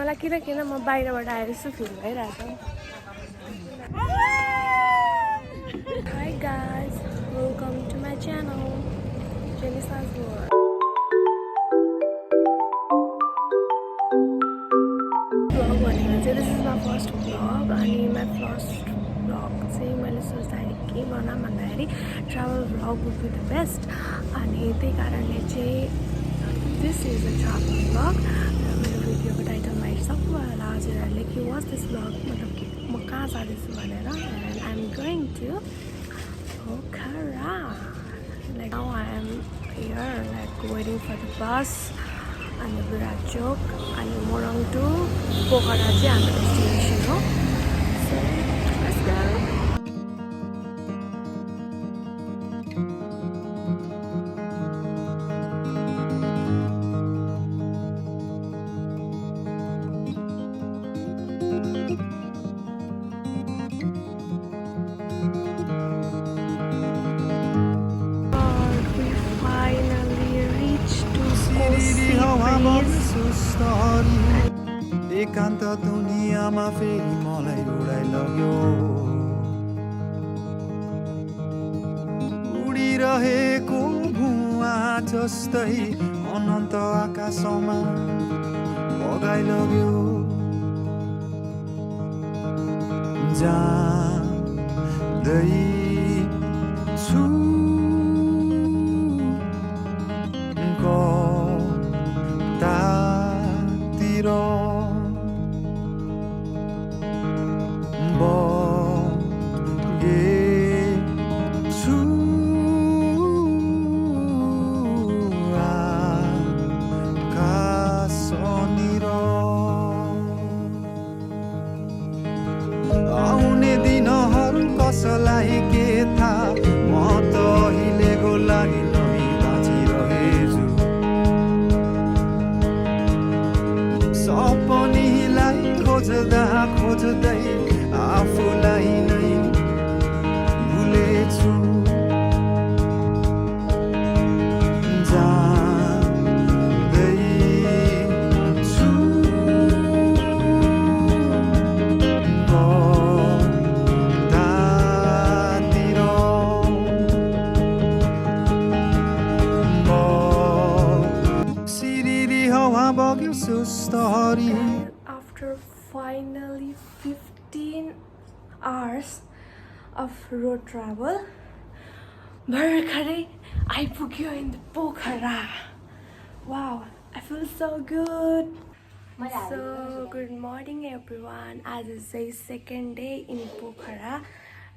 मलाई किन म बाहिरबाट आएर यस्तो फिल भइरहेछ। Hi guys, welcome to my channel, Jenisha's world. Vlog भनेको चाहिँ this is my first vlog अनि my first vlog चाहिँ मैले सोच्दाखेरि के बनाऊँ भन्दाखेरि travel vlog would be the best अनि त्यही कारणले चाहिँ this is a travel vlog र मेरो भिडियोको टाइटलमा हेर्सक्नु होला हजुरहरूले कि वाच दिस vlog मतलब कि म कहाँ जाँदैछु भनेर and I'm going to Pokhara. Like now I am here like waiting for the bus and the Virachok and Morong to Pokhara चाहिँ हाम्रो destination हो. So let's go. एकान्त दुनियाँमा फेरि मलाई उडाइलग्यो उडिरहेको भुवा जस्तै अनन्त आकाशमा बगाइलग्यो जाँदैछु कतातिर बगेछु आकाशनिर आउने दिनहरू कसलाई के थाहा म त अहिलेको लागि नै बाँचिरहेछु सपनीलाई खोज्दा खोज्दै आफूलाई नै भुलेछु जाँदैछु कतातिर सिरिरी हावा बग्यो सुस्तरी. After finally 15 hours of road travel, भर्खरै आइपुग्यो in the Pokhara. Wow, I feel so good. So good morning everyone. आज चाहिँ second day in Pokhara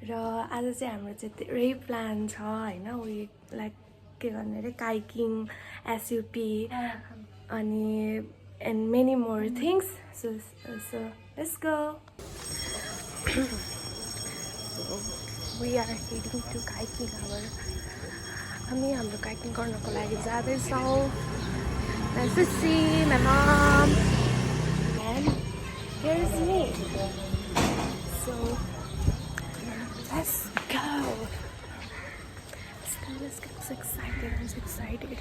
र आज चाहिँ हाम्रो चाहिँ धेरै प्लान छ हैन we like के भन्ने रे kayaking, SUP अनि and many more things. So let's go. So we are heading to Kayaking. हामी हाम्रो kayaking गर्नको लागि जाँदैछौँ. Nice to see my mom and here's me. So let's go. Let's go. I'm so excited. I'm so excited.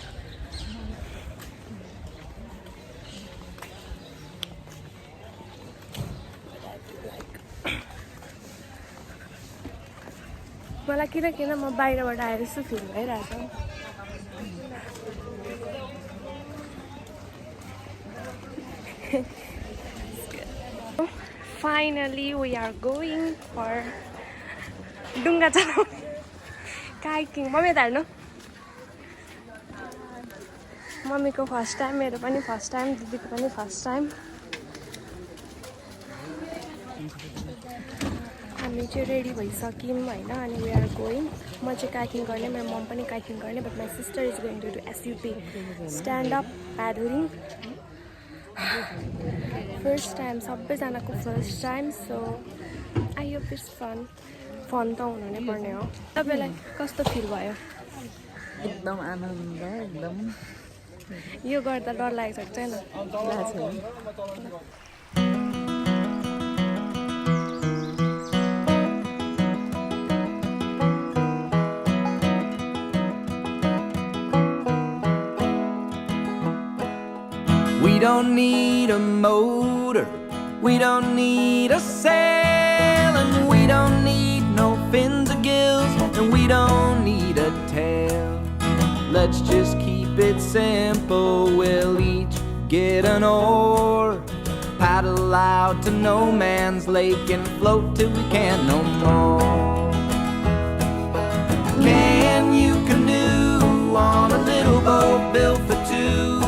मलाई किन म बाहिरबाट आएर यस्तो फिल भइरहेछ. Finally we are going for डुङ्गा चलाउने kayaking. मम्मी हेर्नु मम्मीको फर्स्ट टाइम मेरो पनि फर्स्ट टाइम दिदीको पनि फर्स्ट टाइम. हामी चाहिँ रेडी भइसक्यौँ होइन अनि वी आर गोइङ. म चाहिँ kayaking गर्ने मेरो मम पनि kayaking गर्ने but my sister is going to do SUP stand up paddling. First time सबैजनाको first time. So I hope it's fun त हुनु नै पर्ने हो. तपाईँलाई कस्तो फिल भयो? एकदम आनन्द एकदम. यो गर्दा डर लागेको छैन? We don't need a motor motor, we don't need a sail, and we don't need no fins or gills, and we don't need a tail. Let's just keep it simple, we'll each get an oar, paddle out to no man's lake and float till we can't no more. Can you canoe on a little boat built for two?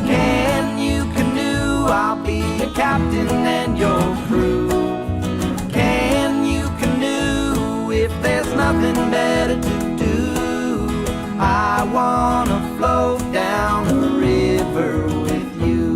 Can you canoe? I'll be your captain and your crew. Can you canoe if there's nothing better to do? I wanna float down the river with you.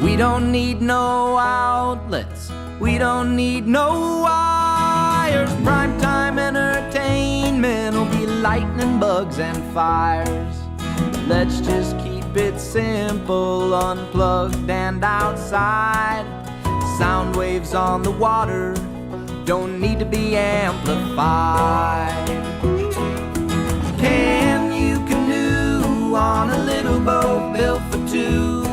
We don't need no outlets, we don't need no wires. Primetime entertainment will be lightning, bugs, and fires. Let's just keep it simple, unplugged and outside. Sound waves on the water don't need to be amplified. Can you canoe on a little boat built for two?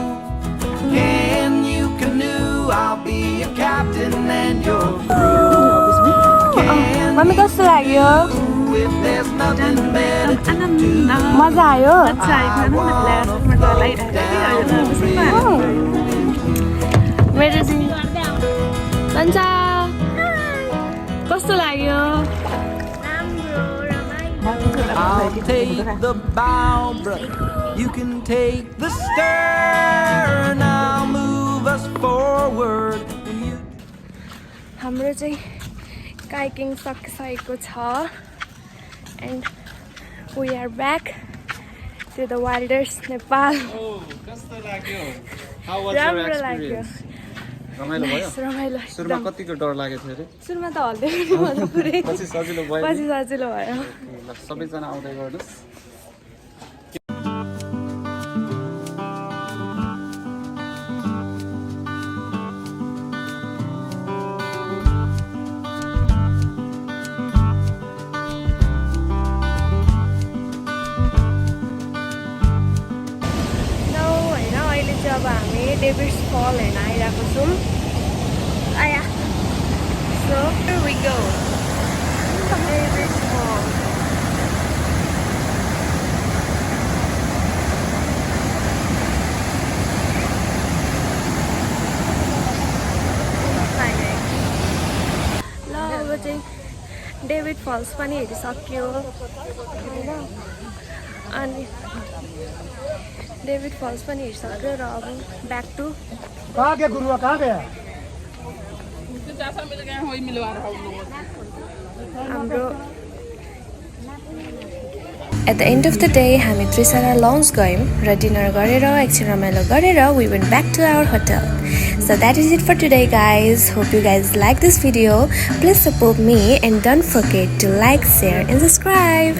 Can you canoe? I'll be your captain and your crew. Can Mami कस्तो लाग्यो? you if there's nothing better to do? मजा आयो? I wanna float down the river with you. मेरो चाहिँ सन्चा कस्तो लाग्यो? I'll take the bow, brother. You can take the stern. I'll move us forward. हाम्रो चाहिँ काइकिङ सकिसकेको छ and we are back to the wilders Nepal. कस्तो लाग्यो? How was your राम्रो लाग्यो. experience? रमाइलो भयो? रमाइलो सुरुमा कतिको डर लागेको थियो अरे? सुरुमा त हल्दै पनि भयो पुरै पछि सजिलो भयो नि? पछि सजिलो भयो. ल सबैजना आउँदै गर्नुहोस्. अब हामी डेभिड्स फल हेर्न आइरहेको छौँ. आया so here we go. David's फल. ल अब चाहिँ डेभिड फल्स पनि हेरिसक्यो होइन अनि डेभिड फल्स पनि हेरिसक्यो र अब ब्याक टु हाम्रो. At the end of the day, हामी त्रिशला लन्च गयौँ र डिनर गरेर एकछिन रमाइलो गरेर we went back to our hotel. So that is it for today, guys. Hope you guys like this video. Please support me and don't forget to like, share and subscribe.